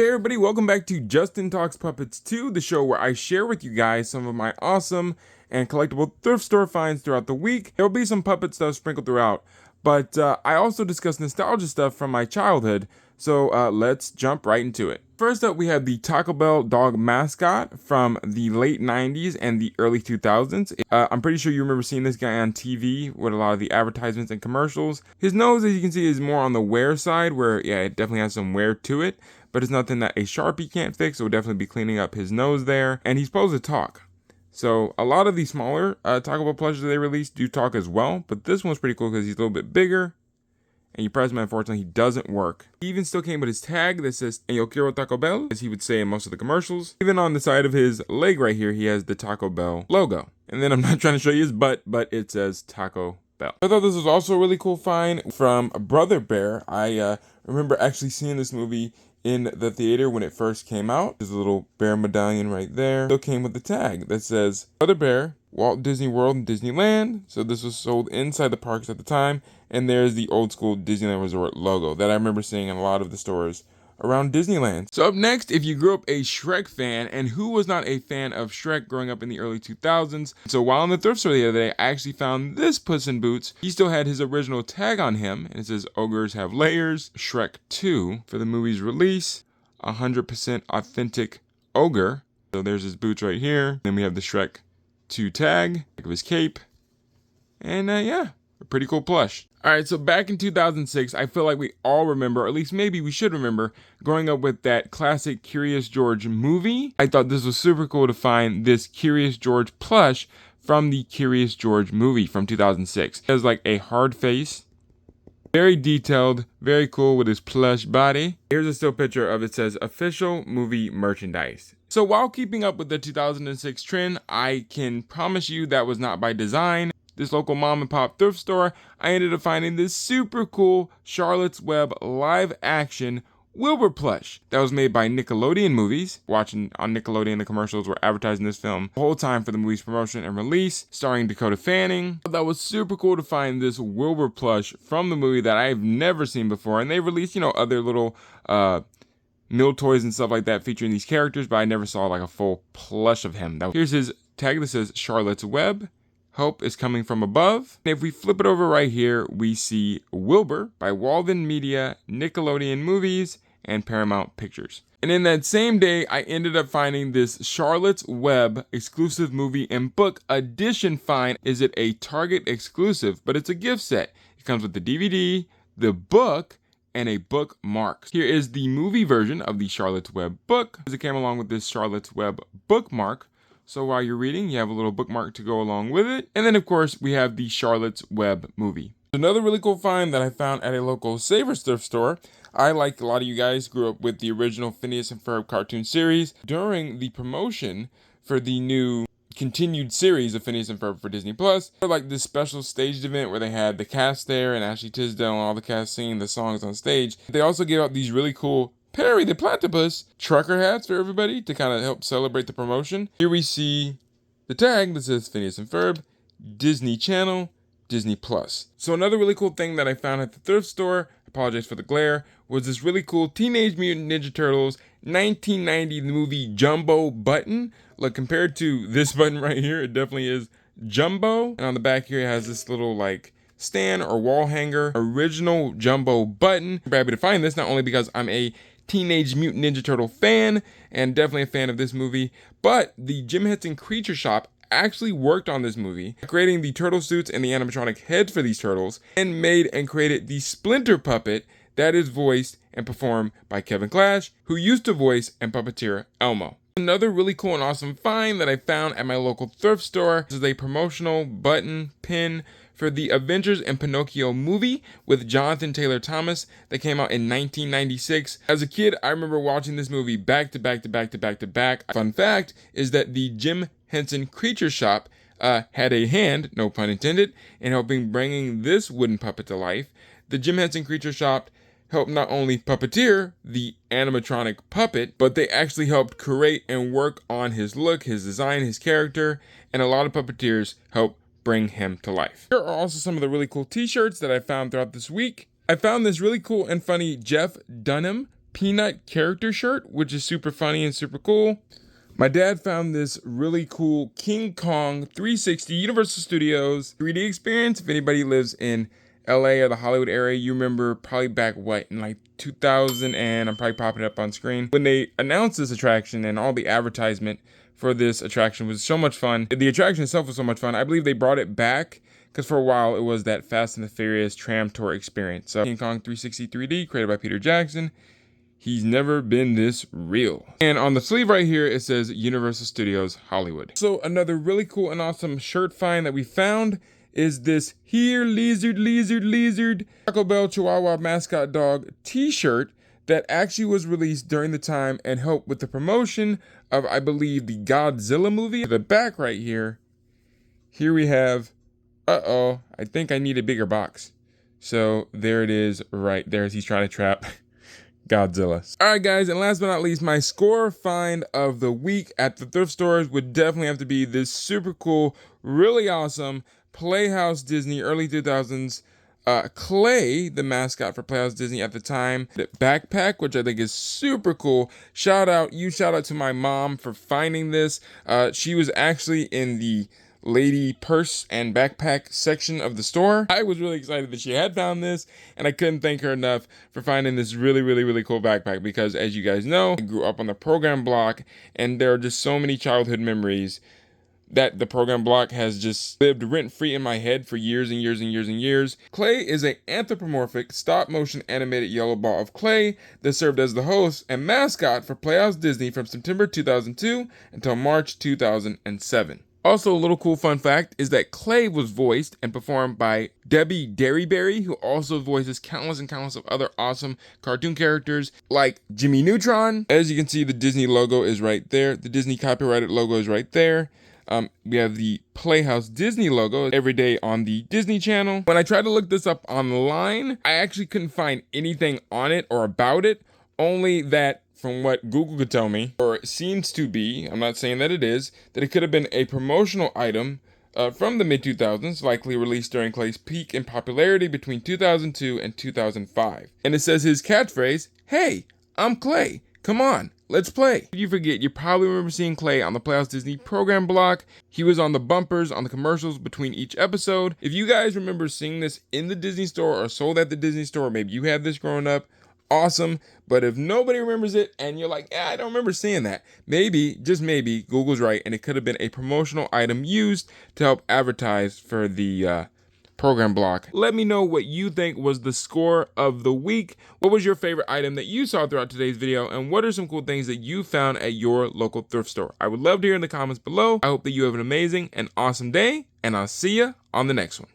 Hey everybody, welcome back to Justin Talks Puppets 2, the show where I share with you guys some of my awesome and collectible thrift store finds throughout the week. There will be some puppet stuff sprinkled throughout, but I also discuss nostalgia stuff from my childhood, so let's jump right into it. First up, we have the Taco Bell dog mascot from the late 90s and the early 2000s. I'm pretty sure you remember seeing this guy on TV with a lot of the advertisements and commercials. His nose, as you can see, is more on the wear side, where, yeah, it definitely has some wear to it, but it's nothing that a Sharpie can't fix, so we'll definitely be cleaning up his nose there. And he's supposed to talk. So a lot of the smaller Taco Bell plushes they released do talk as well, but this one's pretty cool because he's a little bit bigger. And you press him, unfortunately, he doesn't work. He even still came with his tag that says, "Yo quiero Taco Bell," as he would say in most of the commercials. Even on the side of his leg right here, he has the Taco Bell logo. And then I'm not trying to show you his butt, but it says Taco Bell. I thought this was also a really cool find from Brother Bear. I remember actually seeing this movie in the theater when it first came out. There's a little bear medallion right there. Still came with the tag that says Brother Bear, Walt Disney World and Disneyland. So this was sold inside the parks at the time. And there's the old school Disneyland Resort logo that I remember seeing in a lot of the stores around Disneyland. So up next, if you grew up a Shrek fan, and who was not a fan of Shrek growing up in the early 2000s? So while in the thrift store the other day, I actually found this Puss in Boots. He still had his original tag on him, and it says Ogres Have Layers, Shrek 2 for the movie's release, 100% authentic ogre. So there's his boots right here. Then we have the Shrek 2 tag, of his cape, and yeah, a pretty cool plush. Alright, so back in 2006, I feel like we all remember, or at least maybe we should remember, growing up with that classic Curious George movie. I thought this was super cool to find this Curious George plush from the Curious George movie from 2006. It has like a hard face, very detailed, very cool with his plush body. Here's a still picture of it, says official movie merchandise. So while keeping up with the 2006 trend, I can promise you that was not by design. This local mom and pop thrift store, I ended up finding this super cool Charlotte's Web live action Wilbur plush that was made by Nickelodeon Movies. Watching on Nickelodeon, the commercials were advertising this film the whole time for the movie's promotion and release, starring Dakota Fanning. That was super cool to find this Wilbur plush from the movie that I've never seen before. And they released, other little mill toys and stuff like that featuring these characters, but I never saw like a full plush of him. Here's his tag that says Charlotte's Web. Hope is coming from above. And if we flip it over right here, we see Wilbur by Walden Media, Nickelodeon Movies, and Paramount Pictures. And in that same day, I ended up finding this Charlotte's Web exclusive movie and book edition find. Is it a Target exclusive? But it's a gift set. It comes with the DVD, the book, and a bookmark. Here is the movie version of the Charlotte's Web book. It came along with this Charlotte's Web bookmark. So while you're reading, you have a little bookmark to go along with it. And then, of course, we have the Charlotte's Web movie. Another really cool find that I found at a local Savers thrift store. I, like a lot of you guys, grew up with the original Phineas and Ferb cartoon series. During the promotion for the new continued series of Phineas and Ferb for Disney Plus, for like this special staged event where they had the cast there and Ashley Tisdale and all the cast singing the songs on stage. They also gave out these really cool Perry the Platypus trucker hats for everybody to kind of help celebrate the promotion. Here we see the tag that says Phineas and Ferb, Disney Channel, Disney Plus. So another really cool thing that I found at the thrift store, apologize for the glare, was this really cool Teenage Mutant Ninja Turtles 1990 movie jumbo button. Look, compared to this button right here, it definitely is jumbo. And on the back here, it has this little like stand or wall hanger, original jumbo button. I'm happy to find this, not only because I'm a Teenage Mutant Ninja Turtle fan and definitely a fan of this movie, but the Jim Henson Creature Shop actually worked on this movie, creating the turtle suits and the animatronic heads for these turtles, and made and created the Splinter puppet that is voiced and performed by Kevin Clash, who used to voice and puppeteer Elmo. Another really cool and awesome find that I found at my local thrift store is a promotional button pin for the Avengers and Pinocchio movie with Jonathan Taylor Thomas that came out in 1996. As a kid, I remember watching this movie back to back to back to back to back. Fun fact is that the Jim Henson Creature Shop had a hand, no pun intended, in helping bringing this wooden puppet to life. The Jim Henson Creature Shop helped not only puppeteer the animatronic puppet, but they actually helped create and work on his look, his design, his character, and a lot of puppeteers helped bring him to life. Here are also some of the really cool t-shirts that I found throughout this week. I found this really cool and funny Jeff Dunham Peanut character shirt, which is super funny and super cool. My dad found this really cool King Kong 360 Universal Studios 3D experience. If anybody lives in LA or the Hollywood area, you remember probably back in like 2000, and I'm probably popping it up on screen, when they announced this attraction, and all the advertisement for this attraction was so much fun. The attraction itself was so much fun. I believe they brought it back because for a while it was that Fast and the Furious tram tour experience. So King Kong 360 3D, created by Peter Jackson. He's never been this real. And on the sleeve right here, it says Universal Studios Hollywood. So another really cool and awesome shirt find that we found is this Here Lizard Taco Bell Chihuahua mascot dog t-shirt that actually was released during the time and helped with the promotion of, I believe, the Godzilla movie. The back right here we have, I think I need a bigger box. So there it is right there as he's trying to trap Godzilla. All right, guys, and last but not least, my score find of the week at the thrift stores would definitely have to be this super cool, really awesome Playhouse Disney early 2000s Clay, the mascot for Playhouse Disney at the time, the backpack, which I think is super cool. Shout out to my mom for finding this. She was actually in the lady purse and backpack section of the store. I was really excited that she had found this, and I couldn't thank her enough for finding this really cool backpack, because as you guys know, I grew up on the program block, and there are just so many childhood memories that the program block has just lived rent-free in my head for years and years. Clay is an anthropomorphic stop-motion animated yellow ball of clay that served as the host and mascot for Playhouse Disney from September 2002 until March 2007. Also, a little cool fun fact is that Clay was voiced and performed by Debbie Derryberry, who also voices countless of other awesome cartoon characters like Jimmy Neutron. As you can see, the Disney logo is right there. The Disney copyrighted logo is right there. We have the Playhouse Disney logo every day on the Disney Channel. When I tried to look this up online, I actually couldn't find anything on it or about it, only that from what Google could tell me, or it seems to be, I'm not saying that it is, that it could have been a promotional item from the mid-2000s, likely released during Clay's peak in popularity between 2002 and 2005. And it says his catchphrase, "Hey, I'm Clay. Come on, let's play." If you forget, you probably remember seeing Clay on the Playhouse Disney program block. He was on the bumpers, on the commercials between each episode. If you guys remember seeing this in the Disney store or sold at the Disney store, maybe you had this growing up, awesome. But if nobody remembers it and you're like, I don't remember seeing that, maybe, just maybe, Google's right, and it could have been a promotional item used to help advertise for the program block. Let me know what you think was the score of the week. What was your favorite item that you saw throughout today's video, and what are some cool things that you found at your local thrift store? I would love to hear in the comments below. I hope that you have an amazing and awesome day, and I'll see you on the next one.